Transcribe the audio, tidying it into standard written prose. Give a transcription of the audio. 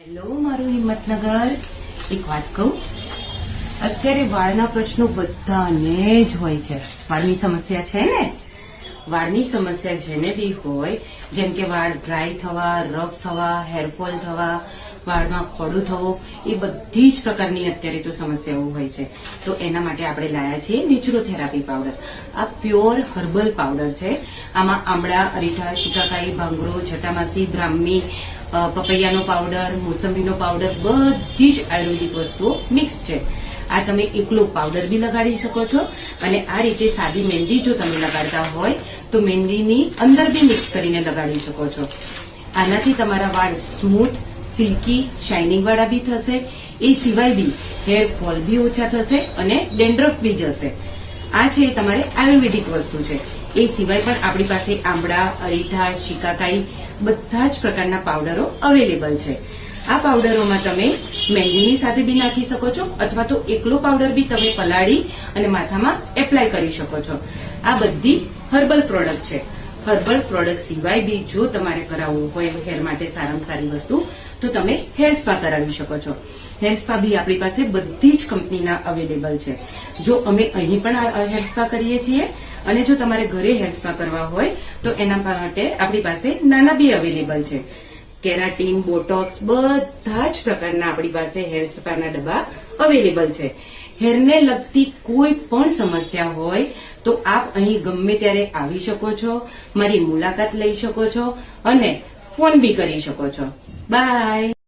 Hello, મારું હિંમતનગર. એક વાત કહું, અત્યારે વાળના પ્રશ્નો બધાને જ હોય છે. વાળની સમસ્યા છે ને, વાળની સમસ્યા જેને બી હોય, જેમ કે વાળ ડ્રાય થવા, રફ થવા, હેરફોલ થવા, વાળમાં ખોડું થવું, એ બધી જ પ્રકારની અત્યારે તો સમસ્યાઓ હોય છે. તો એના માટે આપણે લાયા છીએ નેચરોથેરાપી પાવડર. આ પ્યોર હર્બલ પાવડર છે. આમાં આમળા, અરીઠા, શિકાકાઈ, ભાંગરો, જટામાસી, બ્રાહ્મી, પપૈયાનો પાવડર, મોસંબીનો પાવડર, બધી જ આયુર્વેદિક વસ્તુઓ મિક્સ છે. આ તમે એકલો પાવડર બી લગાડી શકો છો અને આ રીતે સાદી મહેંદી જો તમે લગાડતા હોય તો મહેંદીની અંદર બી મિક્સ કરીને લગાડી શકો છો. આનાથી તમારા વાળ સ્મૂથ, સિલ્કી, શાઇનિંગ વાળા બી થશે. એ સિવાય બી હેર ફોલ બી ઓછા થશે અને ડેન્ડ્રફ બી જશે. આ છે તમારે આયુર્વેદિક વસ્તુ છે. એ સિવાય પણ આપણી પાસે આંબળા, અરીઠા, શિકાકાઈ બધા જ પ્રકારના પાવડરો અવેલેબલ છે. આ પાવડરોમાં તમે મહેંદીની સાથે બી નાખી શકો છો અથવા તો એકલો પાવડર બી તમે પલાળી અને માથામાં એપ્લાય કરી શકો છો. આ બધી હર્બલ પ્રોડક્ટ છે. હર્બલ પ્રોડક્ટ સિવાય બી જો તમારે કરાવવું હોય હેર માટે સારામાં સારી વસ્તુ તો તમે હેર સ્પા કરાવી શકો છો. હેર સ્પા બી આપણી પાસે બધી જ કંપનીના અવેલેબલ છે. જો અમે અહીં પણ હેર સ્પા કરીએ છીએ અને જો તમારે ઘરે હેર સ્પા કરવા હોય તો એના માટે આપણી પાસે નાના બી અવેલેબલ છે. કેરાટીન, બોટોક્સ બધા જ પ્રકારના આપણી પાસે હેર સ્પાના ડબ્બા અવેલેબલ છે. હેરને લગતી કોઈ પણ સમસ્યા હોય તો આપ અહીં ગમે ત્યારે આવી શકો છો, મારી મુલાકાત લઈ શકો છો અને ફોન બી કરી શકો છો. બાય.